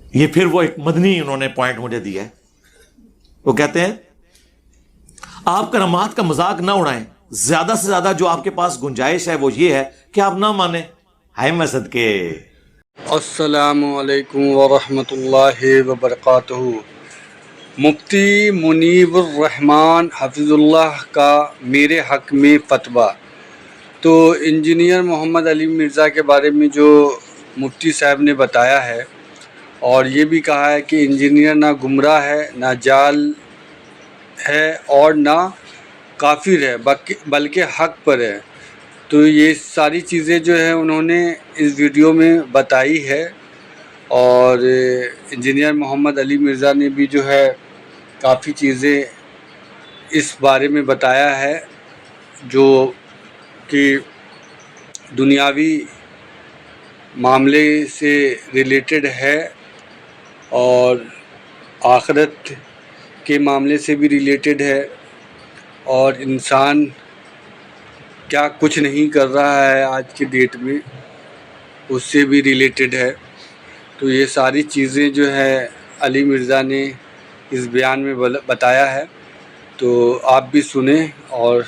یہ پھر وہ ایک مدنی انہوں نے پوائنٹ مجھے دیا ہے. وہ کہتے ہیں آپ کرامات کا مذاق نہ اڑائیں, زیادہ سے زیادہ جو آپ کے پاس گنجائش ہے وہ یہ ہے کہ آپ نہ مانیں. ہائے میں صدقے. السلام علیکم ورحمۃ اللہ وبرکاتہ. مفتی منیب الرحمان حفظ اللہ کا میرے حق میں فتویٰ. تو انجینئر محمد علی مرزا کے بارے میں جو مفتی صاحب نے بتایا ہے, اور یہ بھی کہا ہے کہ انجینئر نہ گمراہ ہے, نہ جال ہے, اور نہ کافر ہے, بلکہ حق پر ہے. تو یہ ساری چیزیں جو ہے انہوں نے اس ویڈیو میں بتائی ہے. اور انجینئر محمد علی مرزا نے بھی جو ہے کافی چیزیں اس بارے میں بتایا ہے جو کہ دنیاوی معاملے سے ریلیٹڈ ہے اور آخرت کے معاملے سے بھی ریلیٹڈ ہے, اور انسان کیا کچھ نہیں کر رہا ہے آج کی ڈیٹ میں اس سے بھی ریلیٹڈ ہے. تو یہ ساری چیزیں جو ہے علی مرزا نے اس بیان میں بتایا ہے. تو آپ بھی سنیں اور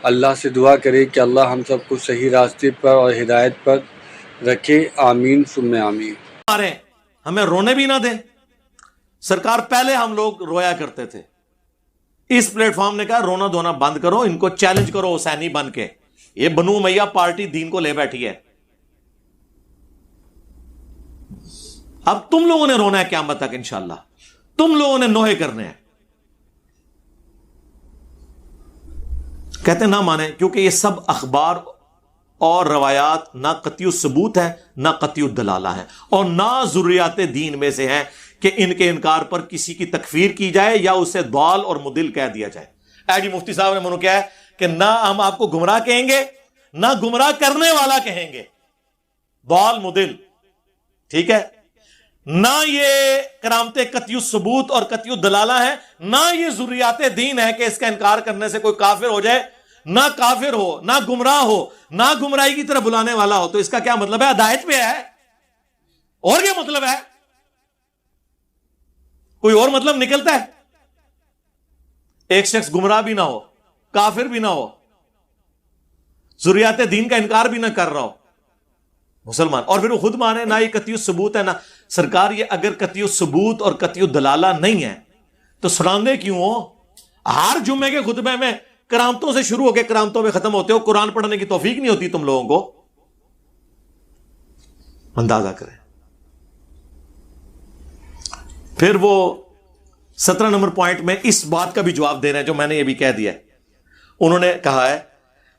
اللہ سے دعا کریں کہ اللہ ہم سب کو صحیح راستے پر اور ہدایت پر رکھے. آمین ثم آمین. ہمیں رونے بھی نہ دیں. سرکار پہلے ہم لوگ رویا کرتے تھے, اس پلیٹ فارم نے کہا رونا دھونا بند کرو, ان کو چیلنج کرو حسینی بن کے. یہ بنو امیہ پارٹی دین کو لے بیٹھی ہے. اب تم لوگوں نے رونا ہے قیامت تک انشاءاللہ, تم لوگوں نے نوحے کرنے ہیں. کہتے نہ مانیں کیونکہ یہ سب اخبار اور روایات نہ قطعی ثبوت ہے نہ قطعی دلالہ ہے, اور نہ ضروریات دین میں سے ہیں کہ ان کے انکار پر کسی کی تکفیر کی جائے یا اسے ضال اور مضل کہہ دیا جائے. جی مفتی صاحب نے منو کیا ہے کہ نہ ہم آپ کو گمراہ کہیں گے نہ گمراہ کرنے والا کہیں گے, ضال مضل, ٹھیک ہے. نہ یہ کرامتیں قطعی ثبوت اور قطعی دلالہ ہیں, نہ یہ ضروریات دین ہے کہ اس کا انکار کرنے سے کوئی کافر ہو جائے. نہ کافر ہو, نہ گمراہ ہو, نہ گمراہی کی طرف بلانے والا ہو. تو اس کا کیا مطلب ہے؟ ہدایت پہ ہے. اور کیا مطلب ہے؟ کوئی اور مطلب نکلتا ہے؟ ایک شخص گمراہ بھی نہ ہو, کافر بھی نہ ہو, ضروریات دین کا انکار بھی نہ کر رہا ہو, مسلمان, اور پھر وہ خود مانے نہ یہ قطعی ثبوت ہے. نہ سرکار یہ اگر قطعی ثبوت اور قطعی دلالہ نہیں ہے تو سناندے کیوں ہو؟ ہر جمعے کے خطبے میں کرامتوں سے شروع ہو کے کرامتوں میں ختم ہوتے ہو. قرآن پڑھنے کی توفیق نہیں ہوتی تم لوگوں کو؟ اندازہ کریں. پھر وہ 17 نمبر پوائنٹ میں اس بات کا بھی جواب دے رہے ہیں جو میں نے یہ بھی کہہ دیا ہے. انہوں نے کہا ہے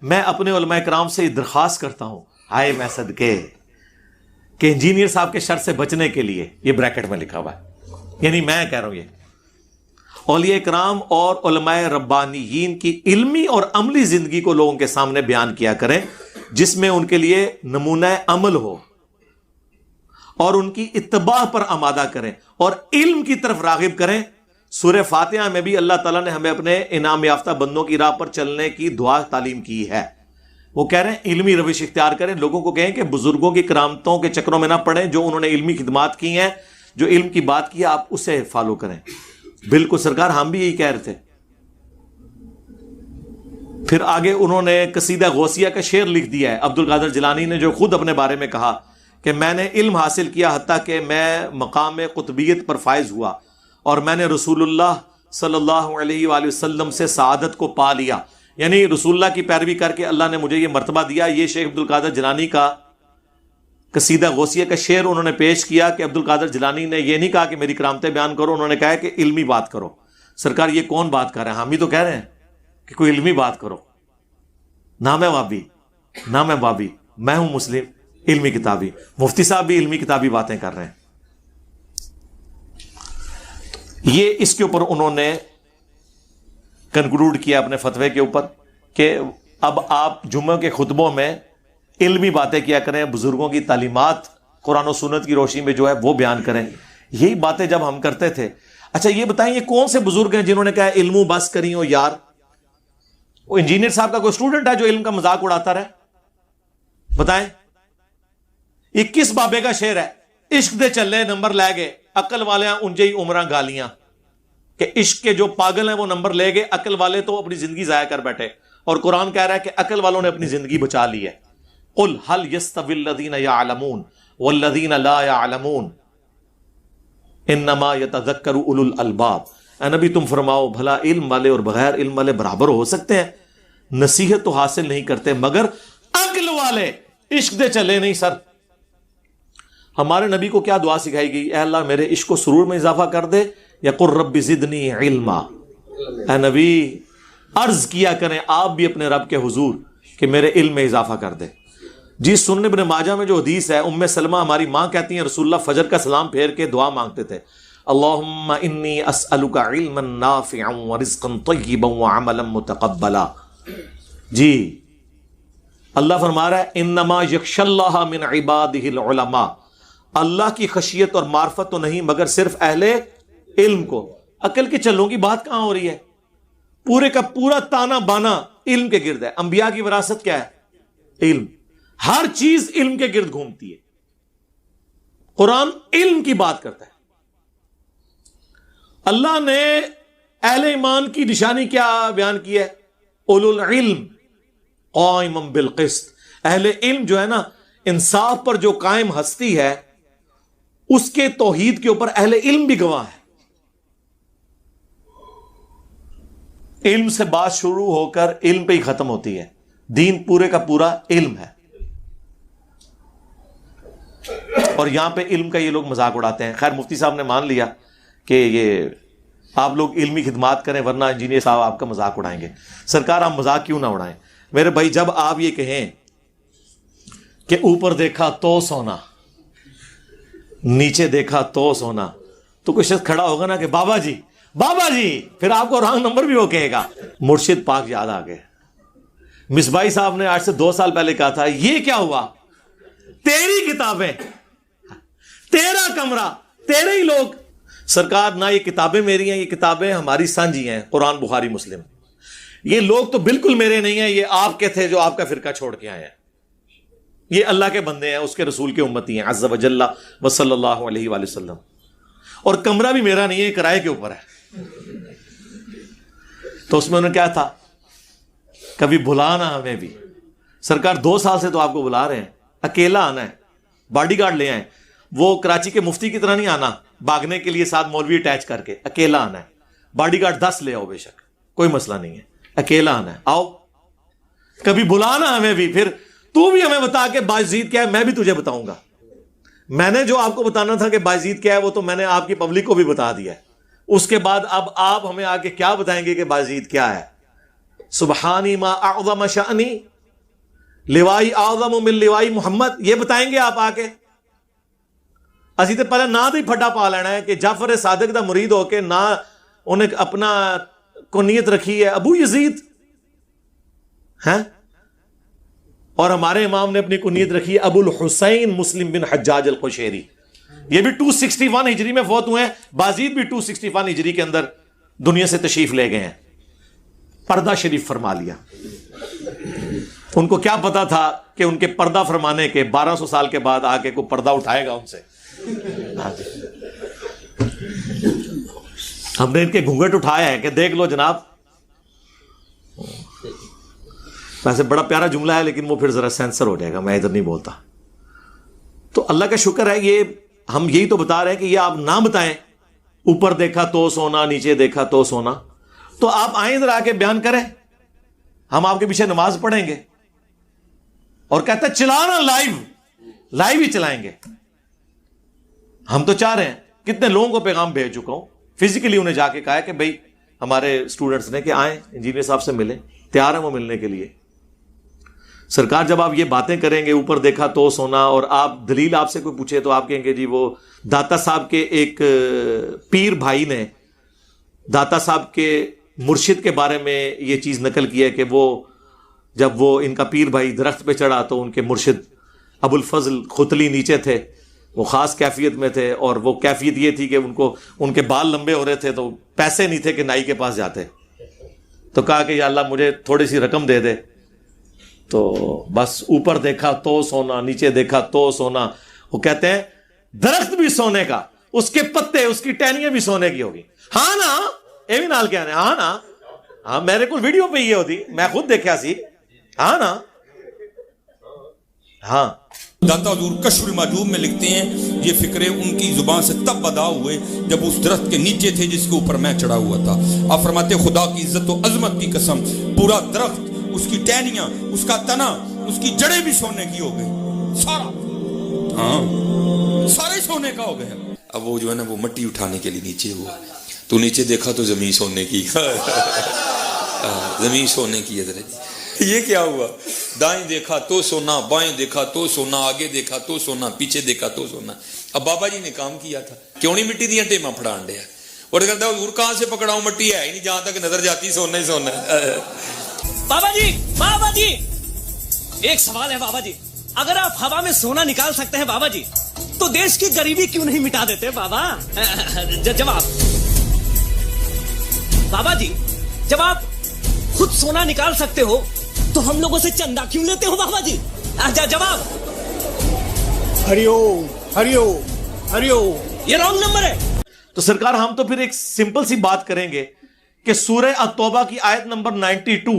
میں اپنے علماء کرام سے درخواست کرتا ہوں, ہائے میں صدقے, کہ انجینئر صاحب کے شر سے بچنے کے لیے, یہ بریکٹ میں لکھا ہوا ہے, یعنی میں کہہ رہا ہوں, یہ اولیاء کرام اور علماء ربانیین کی علمی اور عملی زندگی کو لوگوں کے سامنے بیان کیا کریں جس میں ان کے لیے نمونہ عمل ہو, اور ان کی اتباع پر آمادہ کریں اور علم کی طرف راغب کریں. سورہ فاتحہ میں بھی اللہ تعالیٰ نے ہمیں اپنے انعام یافتہ بندوں کی راہ پر چلنے کی دعا تعلیم کی ہے. وہ کہہ رہے ہیں علمی روش اختیار کریں, لوگوں کو کہیں کہ بزرگوں کی کرامتوں کے چکروں میں نہ پڑیں, جو انہوں نے علمی خدمات کی ہیں, جو علم کی بات کی ہے آپ اسے فالو کریں. بالکل سرکار ہم بھی یہی کہہ رہے تھے. پھر آگے انہوں نے قصیدہ غوثیہ کا شعر لکھ دیا ہے عبد القادر جیلانی نے, جو خود اپنے بارے میں کہا کہ میں نے علم حاصل کیا حتیٰ کہ میں مقام قطبیت پر فائز ہوا, اور میں نے رسول اللہ صلی اللہ علیہ وآلہ وسلم سے سعادت کو پا لیا. یعنی رسول اللہ کی پیروی کر کے اللہ نے مجھے یہ مرتبہ دیا. یہ شیخ عبد القادر جیلانی کا قصیدہ غوثیہ کا شعر انہوں نے پیش کیا کہ عبد القادر جیلانی نے یہ نہیں کہا کہ میری کرامتیں بیان کرو, انہوں نے کہا کہ علمی بات کرو. سرکار یہ کون بات کر رہے ہیں؟ ہم ہی تو کہہ رہے ہیں کہ کوئی علمی بات کرو. نہ میں وابی نہ میں بابی, میں ہوں مسلم علمی کتابی. مفتی صاحب بھی علمی کتابی باتیں کر رہے ہیں. یہ اس کے اوپر انہوں نے کنکلوڈ کیا اپنے فتوے کے اوپر کہ اب آپ جمعہ کے خطبوں میں علمی باتیں کیا کریں, بزرگوں کی تعلیمات قرآن و سنت کی روشنی میں جو ہے وہ بیان کریں. یہی باتیں جب ہم کرتے تھے. اچھا یہ بتائیں یہ کون سے بزرگ ہیں جنہوں نے کہا علم بس کری ہو یار؟ وہ انجینئر صاحب کا کوئی اسٹوڈنٹ ہے جو علم کا مذاق اڑاتا رہے؟ بتائیں یہ کس بابے کا شعر ہے عشق دے چلے نمبر لے گئے، عقل والے انجے ہی عمرہ گالیاں کہ عشق کے جو پاگل ہیں وہ نمبر لے گئے، عقل والے تو اپنی زندگی ضائع کر بیٹھے. اور قرآن کہہ رہا ہے کہ عقل والوں نے اپنی زندگی بچا لی ہے. قل هل يستوي الذين يعلمون والذين لا يعلمون انما يتذكر اولو الالباب. اے نبی تم فرماؤ بھلا علم والے اور بغیر علم والے برابر ہو سکتے ہیں؟ نصیحت تو حاصل نہیں کرتے مگر عقل والے. عشق دے چلے نہیں سر. ہمارے نبی کو کیا دعا سکھائی گئی؟ اے اللہ میرے عشق کو سرور میں اضافہ کر دے، یا قل رب زدنی علما. اے نبی عرض کیا کریں آپ بھی اپنے رب کے حضور کہ میرے علم میں اضافہ کر دے. جی سنن ابن ماجہ میں جو حدیث ہے، ام سلمہ ہماری ماں کہتی ہیں رسول اللہ فجر کا سلام پھیر کے دعا مانگتے تھے، اللہم انی اسألک علما نافعا ورزقا طیبا وعملا متقبلا. جی اللہ فرما رہا ہے انما یخشی اللہ من عبادہ العلماء. اللہ کی خشیت اور معرفت تو نہیں مگر صرف اہل علم کو. عقل کے چلوں کی بات کہاں ہو رہی ہے؟ پورے کا پورا تانا بانا علم کے گرد ہے. انبیاء کی وراثت کیا ہے؟ علم. ہر چیز علم کے گرد گھومتی ہے. قرآن علم کی بات کرتا ہے. اللہ نے اہل ایمان کی نشانی کیا بیان کی ہے؟ اولو العلم قائما بالقسط. اہل علم جو ہے نا، انصاف پر جو قائم ہستی ہے اس کے توحید کے اوپر اہل علم بھی گواہ ہے. علم سے بات شروع ہو کر علم پہ ہی ختم ہوتی ہے. دین پورے کا پورا علم ہے. اور یہاں پہ علم کا یہ لوگ مذاق اڑاتے ہیں. خیر مفتی صاحب نے مان لیا کہ یہ آپ لوگ علمی خدمات کریں ورنہ انجینئر صاحب آپ کا مذاق اڑائیں گے. سرکار آپ مذاق کیوں نہ اڑائیں میرے بھائی. جب آپ یہ کہیں کہ اوپر دیکھا تو سونا نیچے دیکھا تو سونا، تو کوئی شخص کھڑا ہوگا نا کہ بابا جی بابا جی، پھر آپ کو رانگ نمبر بھی وہ کہے گا. مرشد پاک یاد آ گئے. مصباحی صاحب نے آج سے 2 سال پہلے کہا تھا یہ کیا ہوا؟ تیری کتابیں، تیرا کمرہ، تیرے ہی لوگ. سرکار نہ یہ کتابیں میری ہیں، یہ کتابیں ہماری سانجھی ہیں، قرآن بخاری مسلم. یہ لوگ تو بالکل میرے نہیں ہیں، یہ آپ کے تھے جو آپ کا فرقہ چھوڑ کے آئے ہیں. یہ اللہ کے بندے ہیں، اس کے رسول کے امتی ہیں عز وجل و صلی اللہ علیہ وآلہ وسلم. اور کمرہ بھی میرا نہیں ہے، کرائے کے اوپر ہے. تو اس میں انہوں نے کیا تھا؟ کبھی بلانا ہمیں بھی. سرکار 2 سال سے تو آپ کو بلا رہے ہیں. اکیلا آنا ہے، باڈی گارڈ لے آئیں. وہ کراچی کے مفتی کی طرح نہیں آنا بھاگنے کے لیے ساتھ مولوی اٹیچ کر کے. اکیلا آنا ہے. باڈی گارڈ 10 لے آؤ بے شک، کوئی مسئلہ نہیں ہے. اکیلا آنا ہے. آؤ کبھی بلانا ہمیں بھی. پھر تو بھی ہمیں بتا کہ بایزید کیا ہے، میں بھی تجھے بتاؤں گا. میں نے جو آپ کو بتانا تھا کہ بایزید کیا ہے وہ تو میں نے آپ کی پبلک کو بھی بتا دیا ہے. اس کے بعد اب آپ ہمیں آگے کیا بتائیں گے کہ بایزید کیا ہے؟ سبحانی ما اعظم شأنی لوائی اعظم من لوائی محمد، یہ بتائیں گے آپ آ کے؟ اسی تو پہلے نہ ہی پھڈا پا لینا ہے کہ جعفر صادق دا مرید ہو کے نہ انہیں اپنا کنیت رکھی ہے ابو یزید ہیں، اور ہمارے امام نے اپنی کنیت رکھی ہے ابو الحسین مسلم بن حجاج القشیری. یہ بھی 261 ہجری میں فوت ہوئے ہیں. بازید بھی 261 ہجری کے اندر دنیا سے تشریف لے گئے ہیں. پردہ شریف فرما لیا. ان کو کیا پتا تھا کہ ان کے پردہ فرمانے کے 1200 سال کے بعد آ کے کوئی پردہ اٹھائے گا ان سے. ہم نے ان کے گھونگھٹ اٹھایا ہے کہ دیکھ لو جناب. ویسے بڑا پیارا جملہ ہے لیکن وہ پھر ذرا سینسر ہو جائے گا، میں ادھر نہیں بولتا. تو اللہ کا شکر ہے یہ ہم یہی تو بتا رہے ہیں کہ یہ آپ نہ بتائیں اوپر دیکھا تو سونا نیچے دیکھا تو سونا. تو آپ آئیں ادھر آ کے بیان کریں، ہم آپ کے پیچھے نماز پڑھیں گے. اور کہتا ہے چلانا لائیو ہی چلائیں گے. ہم تو چاہ رہے ہیں، کتنے لوگوں کو پیغام بھیج چکا ہوں، فزیکلی انہیں جا کے کہا ہے کہ بھائی ہمارے اسٹوڈنٹس نے کہ آئیں انجینئر صاحب سے ملیں، تیار ہیں وہ ملنے کے لیے. سرکار جب آپ یہ باتیں کریں گے اوپر دیکھا تو سونا، اور آپ دلیل آپ سے کوئی پوچھے تو آپ کہیں گے جی وہ داتا صاحب کے ایک پیر بھائی نے داتا صاحب کے مرشد کے بارے میں یہ چیز نقل کی ہے کہ وہ جب وہ ان کا پیر بھائی درخت پہ چڑھا تو ان کے مرشد ابو الفضل ختلی نیچے تھے، وہ خاص کیفیت میں تھے، اور وہ کیفیت یہ تھی کہ ان کے بال لمبے ہو رہے تھے تو پیسے نہیں تھے کہ نائی کے پاس جاتے. تو کہا کہ یا اللہ مجھے تھوڑی سی رقم دے دے. تو بس اوپر دیکھا تو سونا نیچے دیکھا تو سونا. وہ کہتے ہیں درخت بھی سونے کا, اس کے پتے, اس کی ٹہنیاں بھی سونے کی ہوگی. ہاں نا, یہ بھی نال کہنے, ہاں نا, ہاں میرے کو ویڈیو پہ یہ ہوتی, میں خود دیکھا سی. ہاں نا, ہاں. داتا حضور کشف المحجوب میں لکھتے ہیں یہ فکرے ان کی زبان سے تب ادا ہوئے جب اس درخت کے نیچے تھے جس کے اوپر میں چڑھا ہوا تھا. آپ فرماتے خدا کی عزت و عظمت کی قسم, پورا درخت, اس کی ٹہنیاں, اس کا تنا, اس کی جڑیں بھی سونے کی ہو گئی, سارا, ہاں سارے سونے کا ہو گیا. اب وہ جو ہے نا وہ مٹی اٹھانے کے لیے نیچے ہوا, تو نیچے دیکھا تو زمین سونے کی, زمین سونے کی. حضرت یہ کیا ہوا, دائیں دیکھا تو سونا, بائیں دیکھا تو سونا, آگے دیکھا تو سونا, پیچھے دیکھا تو سونا. اب بابا جی نے کام کیا تھا, کیوں نہیں مٹی دیا ٹیما پھڑان دیا, اور کہتا ہے حضور کہاں سے پکڑاؤں, مٹی ہے ہی نہیں, جہاں تک نظر جاتی سونا ہی سونا. بابا جی ایک سوال ہے بابا جی, اگر آپ ہوا میں سونا نکال سکتے ہیں بابا جی, تو دیش کی غریبی کیوں نہیں مٹا دیتے بابا؟ جواب بابا جی, جب آپ خود سونا نکال سکتے ہو تو ہم لوگوں سے چندہ کیوں لیتے ہو بابا جی؟ جواب ہریوم ہریوم ہریوم. یہ رانگ نمبر ہے. تو سرکار ہم تو پھر ایک سمپل سی بات کریں گے کہ سورہ التوبہ کی آیت نمبر 92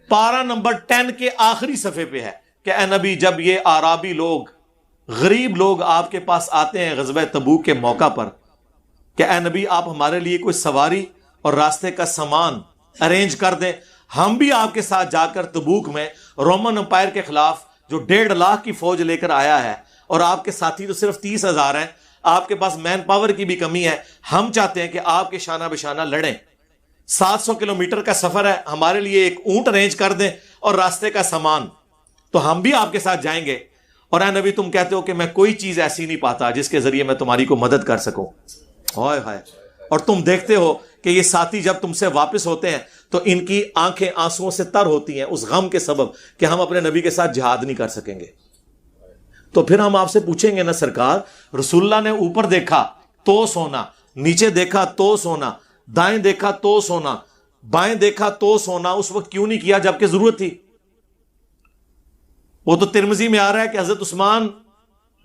پارہ نمبر 10 کے آخری صفحے پہ ہے کہ اے نبی, جب یہ اعرابی لوگ, غریب لوگ آپ کے پاس آتے ہیں غزوہ تبوک کے موقع پر کہ اے نبی آپ ہمارے لیے کوئی سواری اور راستے کا سامان ارینج کر دیں, ہم بھی آپ کے ساتھ جا کر تبوک میں رومن امپائر کے خلاف جو 1.5 لاکھ کی فوج لے کر آیا ہے, اور آپ کے ساتھی تو صرف 30,000 ہیں, آپ کے پاس مین پاور کی بھی کمی ہے, ہم چاہتے ہیں کہ آپ کے شانہ بشانہ لڑیں, 700 کلومیٹر کا سفر ہے, ہمارے لیے ایک اونٹ ارینج کر دیں اور راستے کا سامان, تو ہم بھی آپ کے ساتھ جائیں گے. اور اے نبی تم کہتے ہو کہ میں کوئی چیز ایسی نہیں پاتا جس کے ذریعے میں تمہاری کو مدد کر سکوں. ہائے ہائے. اور تم دیکھتے ہو کہ یہ ساتھی جب تم سے واپس ہوتے ہیں تو ان کی آنکھیں آنسوؤں سے تر ہوتی ہیں اس غم کے سبب کہ ہم اپنے نبی کے ساتھ جہاد نہیں کر سکیں گے. تو پھر ہم آپ سے پوچھیں گے نا سرکار, رسول اللہ نے اوپر دیکھا تو سونا, نیچے دیکھا تو سونا, دائیں دیکھا تو سونا, بائیں دیکھا تو سونا, اس وقت کیوں نہیں کیا جبکہ ضرورت تھی؟ وہ تو ترمذی میں آ رہا ہے کہ حضرت عثمان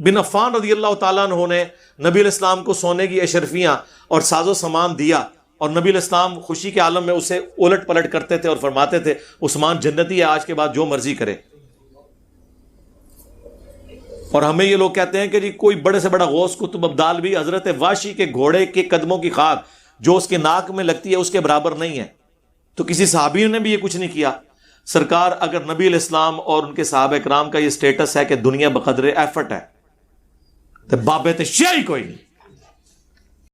بن عفان رضی اللہ تعالیٰ عنہ نے نبی علیہ السلام کو سونے کی اشرفیاں اور ساز و سامان دیا, اور نبی علیہ السلام خوشی کے عالم میں اسے الٹ پلٹ کرتے تھے اور فرماتے تھے عثمان جنتی ہے, آج کے بعد جو مرضی کرے. اور ہمیں یہ لوگ کہتے ہیں کہ جی کوئی بڑے سے بڑا غوث قطب ابدال بھی حضرت واشی کے گھوڑے کے قدموں کی خاک جو اس کے ناک میں لگتی ہے اس کے برابر نہیں ہے. تو کسی صحابی نے بھی یہ کچھ نہیں کیا. سرکار اگر نبی علیہ السلام اور ان کے صحابہ کرام کا یہ سٹیٹس ہے کہ دنیا بقدر ایفرٹ ہے, تو بابے تے شیعہ ہی کوئی نہیں.